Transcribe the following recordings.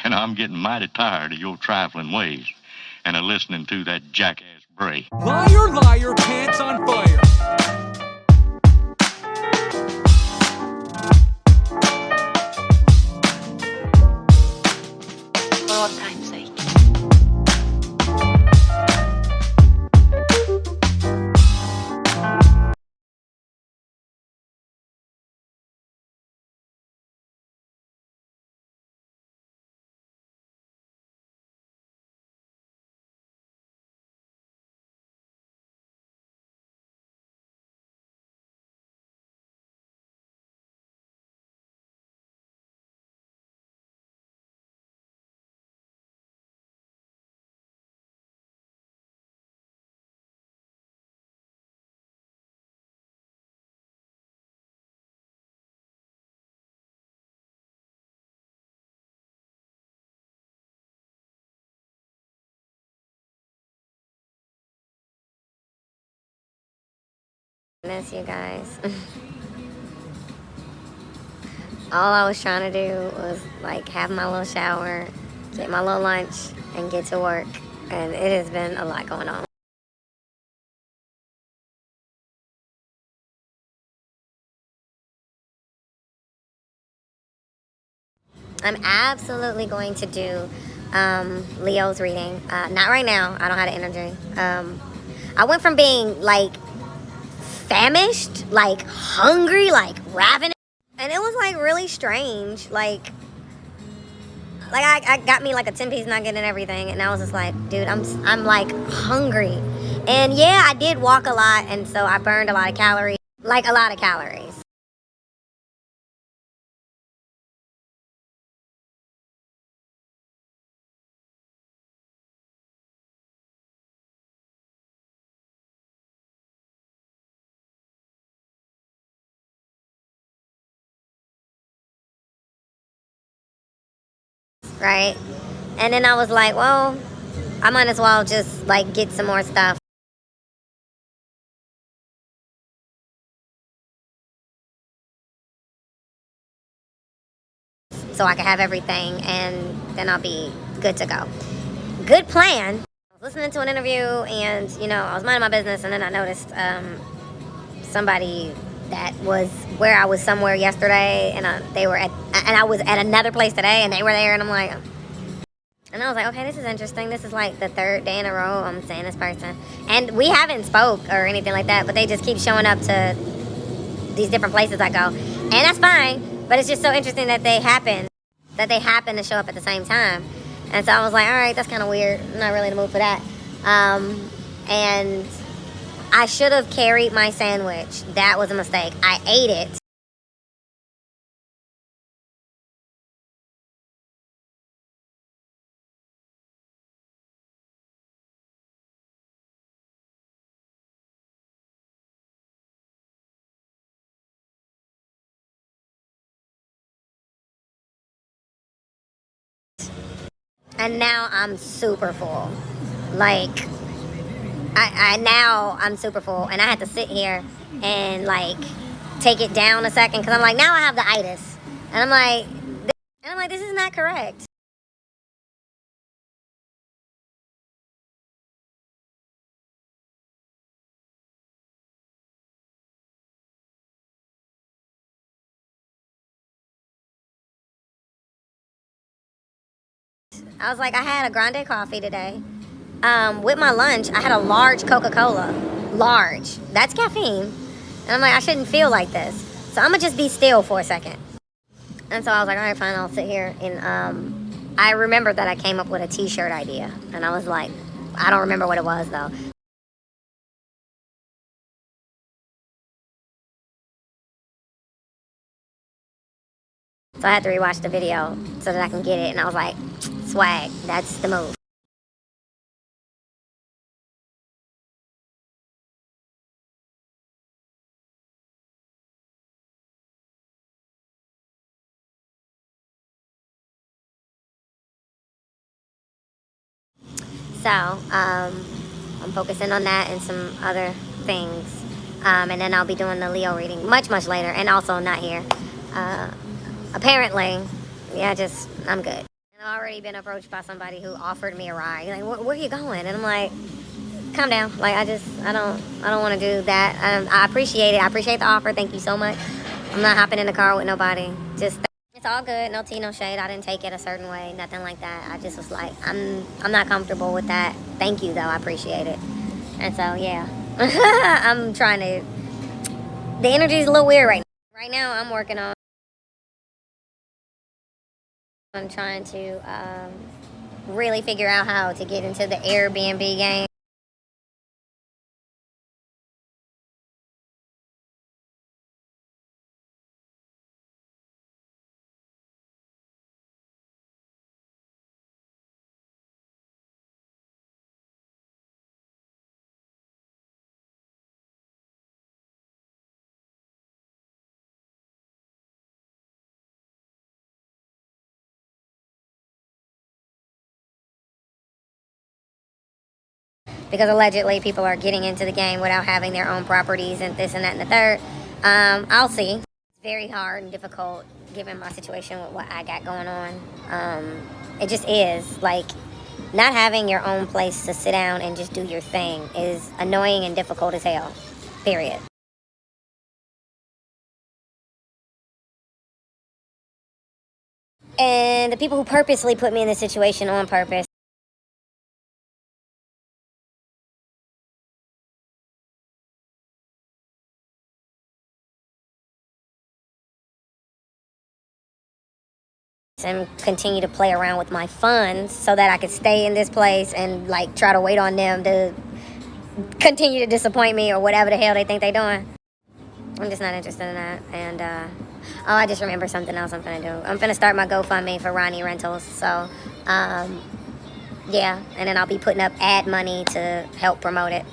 And I'm getting mighty tired of your trifling ways and of listening to that jackass Bray. Liar, liar, pants on fire. For old time's sake. You guys. All I was trying to do was like have my little shower, get my little lunch, and get to work. And it has been a lot going on. I'm absolutely going to do Leo's reading. Not right now. I don't have the energy. I went from being like famished, like hungry, like ravenous, and it was like really strange. Like I got me like a 10-piece nugget and everything, and I was just like, dude, I'm like hungry. And yeah, I did walk a lot, and so I burned a lot of calories, like a lot of calories. Right? And then I was like, well, I might as well just like get some more stuff. So I can have everything, and then I'll be good to go. Good plan. I was listening to an interview, and you know, I was minding my business, and then I noticed somebody that was where I was somewhere yesterday, and I was at another place today, and they were there, and I'm like, and I was like, okay, this is interesting. This is like the third day in a row I'm saying this person, and we haven't spoke or anything like that, but they just keep showing up to these different places I go, and that's fine. But it's just so interesting that they happen to show up at the same time. And so I was like, all right, that's kind of weird. I'm not really in the mood for that. And I should have carried my sandwich. That was a mistake. I ate it. And now I'm super full. Like, now I'm super full, and I had to sit here and like take it down a second because I'm like, now I have the itis, and I'm like, this is not correct. I was like, I had a grande coffee today. With my lunch, I had a large Coca-Cola. Large. That's caffeine. And I'm like, I shouldn't feel like this. So I'm going to just be still for a second. And so I was like, all right, fine, I'll sit here. And I remember that I came up with a t-shirt idea. And I was like, I don't remember what it was, though. So I had to rewatch the video so that I can get it. And I was like, swag, that's the move. So I'm focusing on that and some other things. And then I'll be doing the Leo reading much, much later, and also not here. Apparently, yeah, I'm good. And I've already been approached by somebody who offered me a ride. Like, where are you going? And I'm like, calm down. Like, I don't want to do that. I appreciate it. I appreciate the offer. Thank you so much. I'm not hopping in the car with nobody. Just, it's all good. No tea, no shade. I didn't take it a certain way. Nothing like that. I just was like, I'm not comfortable with that. Thank you, though. I appreciate it. And so, yeah. I'm trying to, the energy is a little weird right now. Right now, I'm working on trying to really figure out how to get into the Airbnb game. Because allegedly people are getting into the game without having their own properties and this and that and the third. I'll see. It's very hard and difficult given my situation with what I got going on. It just is. Like, not having your own place to sit down and just do your thing is annoying and difficult as hell. Period. And the people who purposely put me in this situation on purpose, and continue to play around with my funds so that I could stay in this place and like try to wait on them to continue to disappoint me or whatever the hell they think they're doing. I'm just not interested in that. And oh, I just remember something else I'm gonna do. I'm gonna start my GoFundMe for Ronnie Rentals. So yeah, and then I'll be putting up ad money to help promote it.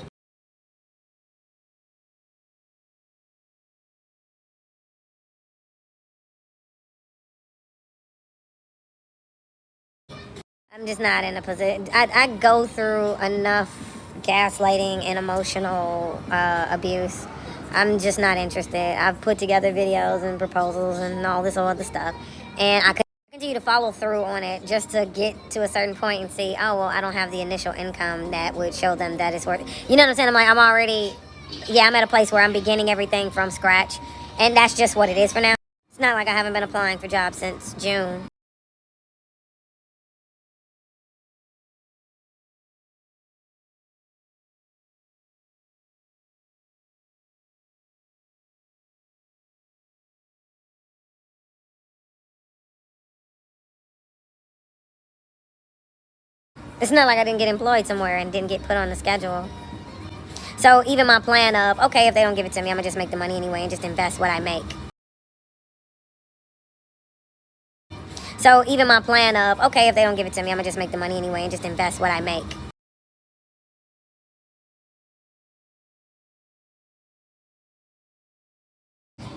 I'm just not in a position. I go through enough gaslighting and emotional abuse. I'm just not interested. I've put together videos and proposals and all this other stuff, and I could continue to follow through on it just to get to a certain point and see, oh, well, I don't have the initial income that would show them that it's worth it. You know what I'm saying? I'm like, I'm at a place where I'm beginning everything from scratch, and that's just what it is for now. It's not like I haven't been applying for jobs since June. It's not like I didn't get employed somewhere and didn't get put on the schedule. So even my plan of, okay, if they don't give it to me, I'm going to just make the money anyway and just invest what I make. So even my plan of, okay, if they don't give it to me, I'm going to just make the money anyway and just invest what I make.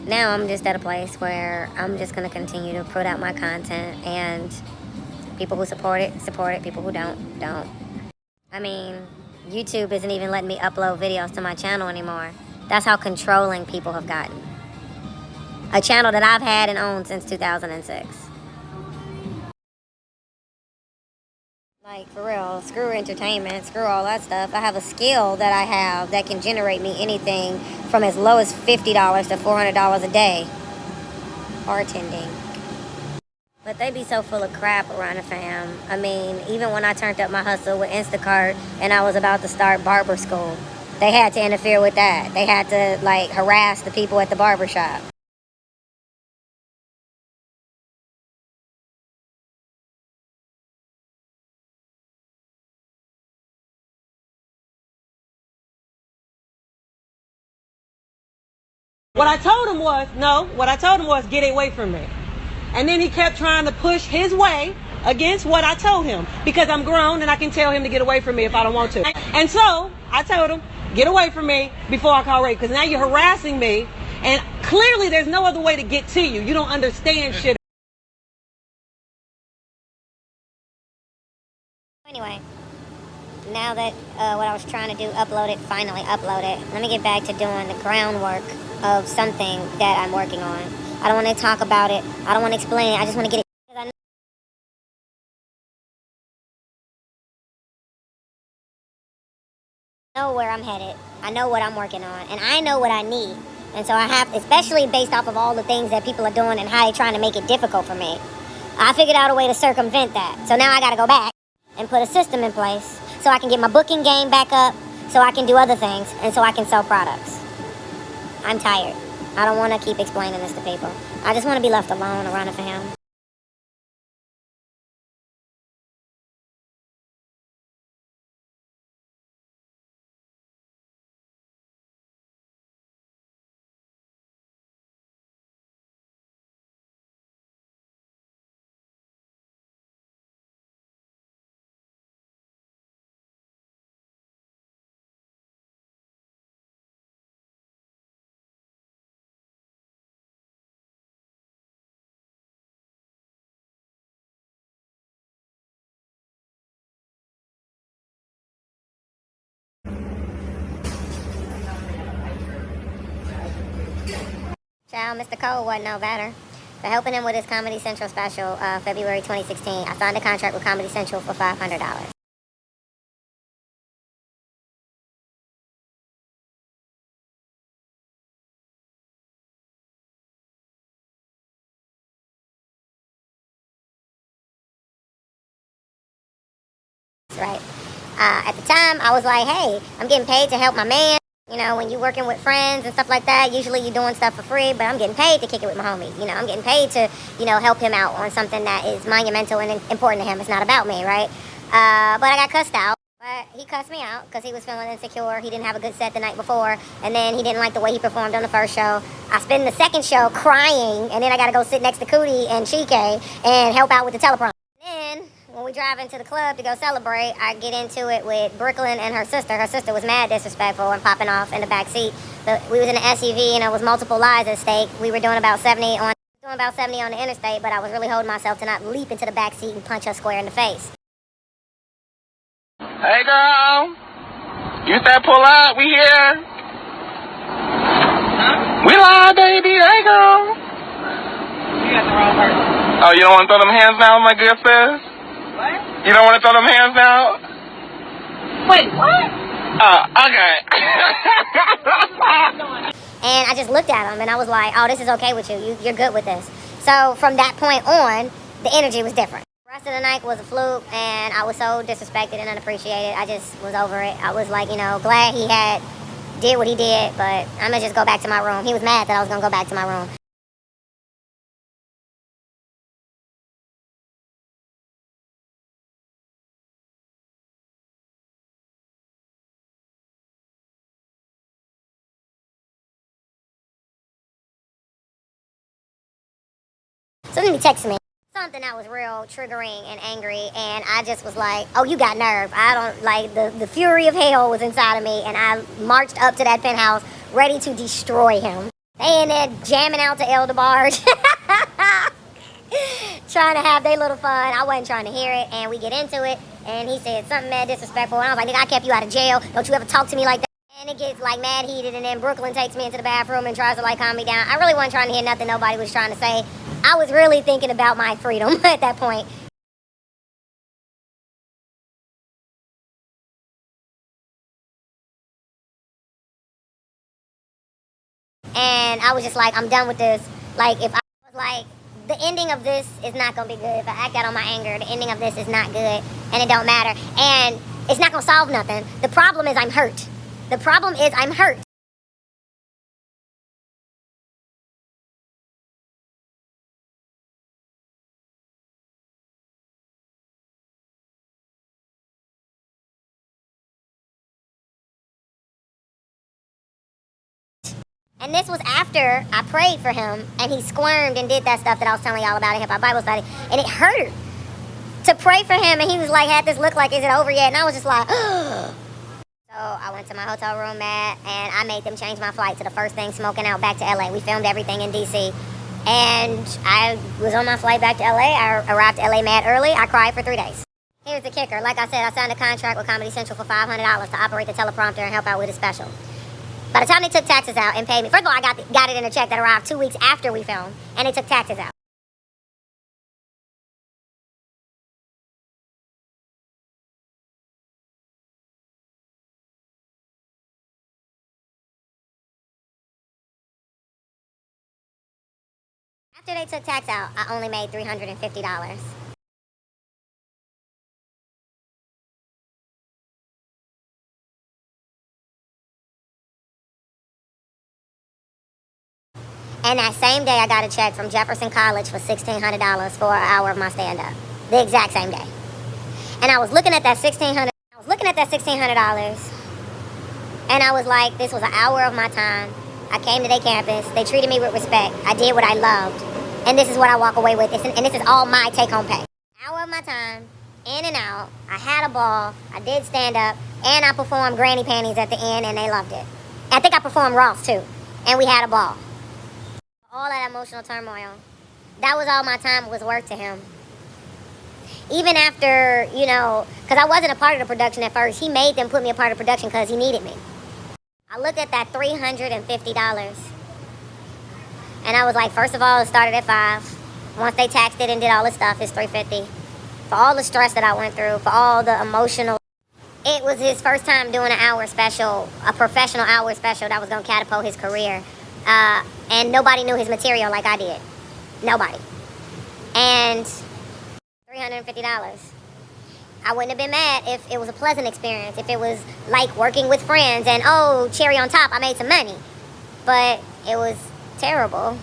Now I'm just at a place where I'm just going to continue to put out my content, and people who support it, people who don't. I mean, YouTube isn't even letting me upload videos to my channel anymore. That's how controlling people have gotten. A channel that I've had and owned since 2006. Like, for real, screw entertainment, screw all that stuff. I have a skill that I have that can generate me anything from as low as $50 to $400 a day. Bartending. But they be so full of crap around the fam. I mean, even when I turned up my hustle with Instacart and I was about to start barber school, they had to interfere with that. They had to, like, harass the people at the barber shop. What I told him was get away from me. And then he kept trying to push his way against what I told him, because I'm grown and I can tell him to get away from me if I don't want to. And so I told him, get away from me before I call rape, because now you're harassing me, and clearly there's no other way to get to you. You don't understand shit. Anyway, now that what I was trying to do, finally upload it, let me get back to doing the groundwork of something that I'm working on. I don't want to talk about it. I don't want to explain it. I just want to get it I know where I'm headed. I know what I'm working on, and I know what I need. And so I have, especially based off of all the things that people are doing and how they're trying to make it difficult for me, I figured out a way to circumvent that. So now I got to go back and put a system in place so I can get my booking game back up, so I can do other things, and so I can sell products. I'm tired. I don't want to keep explaining this to people. I just want to be left alone and running for him. Child, Mr. Cole wasn't no better. For helping him with his Comedy Central special, February 2016, I signed a contract with Comedy Central for $500. Right. At the time, I was like, hey, I'm getting paid to help my man. You know, when you're working with friends and stuff like that, usually you're doing stuff for free, but I'm getting paid to kick it with my homie. You know, I'm getting paid to, help him out on something that is monumental and important to him. It's not about me, right? But I got cussed out. But he cussed me out because he was feeling insecure. He didn't have a good set the night before, and then he didn't like the way he performed on the first show. I spend the second show crying, and then I got to go sit next to Cootie and Chike and help out with the teleprompter. Then, when we drive into the club to go celebrate, I get into it with Brooklyn and her sister. Her sister was mad disrespectful and popping off in the back seat. But we was in an SUV, and there was multiple lives at stake. We were doing about 70 on the interstate, but I was really holding myself to not leap into the back seat and punch her square in the face. Hey girl, you said pull up, we here. We live, baby, hey girl. You got the wrong person. Oh, you don't want to throw them hands now, my good sis? What? You don't want to throw them hands now? Wait, what? Okay. And I just looked at him, and I was like, oh, this is okay with you. You're good with this. So from that point on, the energy was different. The rest of the night was a fluke, and I was so disrespected and unappreciated. I just was over it. I was like, glad he did what he did, but I'm going to just go back to my room. He was mad that I was going to go back to my room. So then he texted me something that was real triggering and angry, and I just was like, oh, you got nerve. I don't, like, the fury of hell was inside of me, and I marched up to that penthouse ready to destroy him. They in there jamming out to El DeBarge, trying to have their little fun. I wasn't trying to hear it, and we get into it, and he said something mad disrespectful, and I was like, nigga, I kept you out of jail. Don't you ever talk to me like that. And it gets like mad heated, and then Brooklyn takes me into the bathroom and tries to like calm me down. I really wasn't trying to hear nothing nobody was trying to say. I was really thinking about my freedom at that point. And I was just like, I'm done with this. Like, if I was like, the ending of this is not going to be good. If I act out on my anger, the ending of this is not good, and it don't matter. And it's not going to solve nothing. The problem is I'm hurt. The problem is I'm hurt. And this was after I prayed for him, and he squirmed and did that stuff that I was telling y'all about in Hip Hop Bible Study. And it hurt to pray for him, and he was like, had this look like, is it over yet? And I was just like, So I went to my hotel room, Matt, and I made them change my flight to the first thing smoking out back to LA. We filmed everything in DC. And I was on my flight back to LA. I arrived LA mad early. I cried for 3 days. Here's the kicker. Like I said, I signed a contract with Comedy Central for $500 to operate the teleprompter and help out with a special. By the time they took taxes out and paid me, first of all, I got it in a check that arrived 2 weeks after we filmed, and they took taxes out. After they took tax out, I only made $350. And that same day, I got a check from Jefferson College for $1,600 for an hour of my stand-up. The exact same day. And I was looking at that $1,600. And I was like, this was an hour of my time. I came to their campus. They treated me with respect. I did what I loved. And this is what I walk away with. And this is all my take-home pay. Hour of my time, in and out. I had a ball. I did stand-up. And I performed Granny Panties at the end, and they loved it. I think I performed Ross, too. And we had a ball. All that emotional turmoil. That was all my time was worth to him. Even after, because I wasn't a part of the production at first. He made them put me a part of the production because he needed me. I looked at that $350. And I was like, first of all, it started at $5. Once they taxed it and did all the stuff, it's $350. For all the stress that I went through, for all the emotional. It was his first time doing an hour special, a professional hour special that was going to catapult his career. And nobody knew his material like I did. Nobody. And $350. I wouldn't have been mad if it was a pleasant experience, if it was like working with friends and, oh, cherry on top, I made some money. But it was terrible.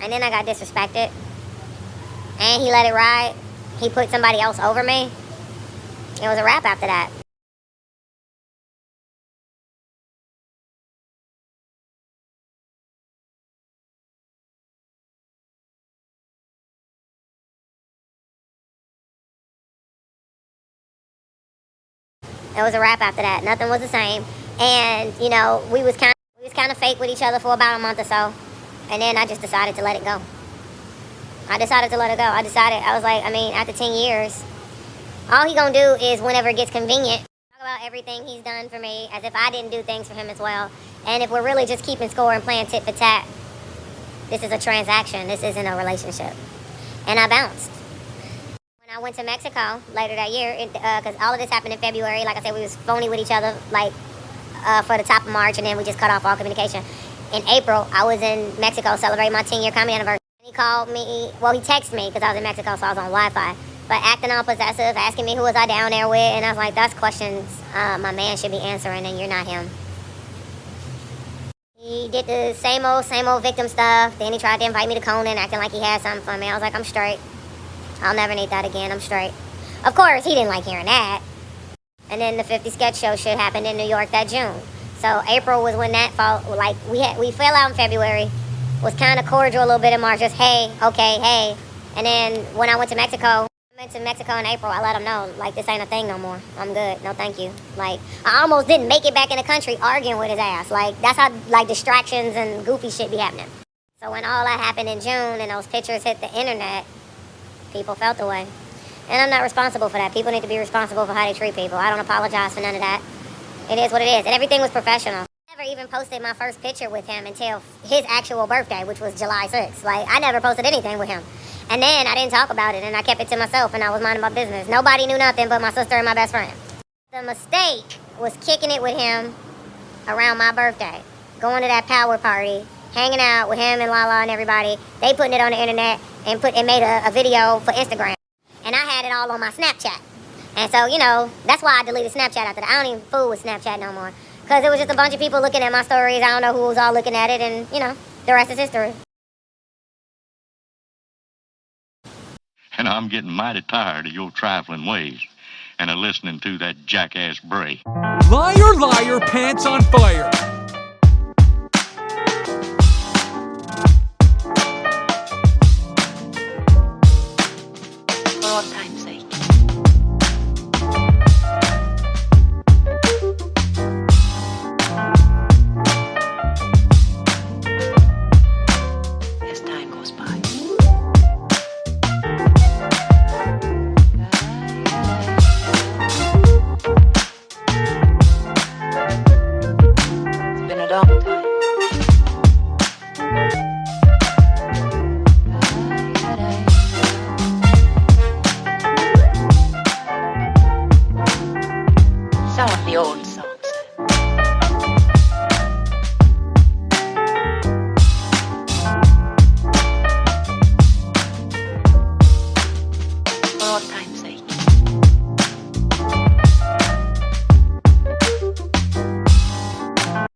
And then I got disrespected. And he let it ride. He put somebody else over me. It was a wrap after that. It was a wrap after that. Nothing was the same. And, we was kind of fake with each other for about a month or so. And then I just decided to let it go. I was like, after 10 years, all he gonna do is whenever it gets convenient, talk about everything he's done for me as if I didn't do things for him as well. And if we're really just keeping score and playing tit for tat, this is a transaction. This isn't a relationship. And I bounced. I went to Mexico later that year, because all of this happened in February. Like I said, we was phony with each other, for the top of March, and then we just cut off all communication. In April, I was in Mexico celebrating my 10-year comedy anniversary. He called me, he texted me, because I was in Mexico, so I was on Wi-Fi, but acting all possessive, asking me who was I down there with, and I was like, that's questions my man should be answering, and you're not him. He did the same old victim stuff. Then he tried to invite me to Conan, acting like he had something for me. I was like, I'm straight. I'll never need that again. I'm straight. Of course, he didn't like hearing that. And then the 50 sketch show shit happened in New York that June. So April was when that fall. We fell out in February. Was kind of cordial a little bit in March. Just hey, okay, hey. And then when I went to Mexico in April, I let him know this ain't a thing no more. I'm good. No, thank you. I almost didn't make it back in the country arguing with his ass. That's how distractions and goofy shit be happening. So when all that happened in June and those pictures hit the internet, people felt the way. And I'm not responsible for that. People need to be responsible for how they treat people. I don't apologize for none of that. It is what it is. And everything was professional. I never even posted my first picture with him until his actual birthday, which was July 6th. I never posted anything with him. And then I didn't talk about it, and I kept it to myself, and I was minding my business. Nobody knew nothing but my sister and my best friend. The mistake was kicking it with him around my birthday. Going to that power party, hanging out with him and Lala and everybody. They putting it on the internet and made a video for Instagram. And I had it all on my Snapchat. And so, that's why I deleted Snapchat after that. I don't even fool with Snapchat no more. Because it was just a bunch of people looking at my stories. I don't know who was all looking at it. And, the rest is history. And I'm getting mighty tired of your trifling ways and of listening to that jackass Bray. Liar, liar, pants on fire.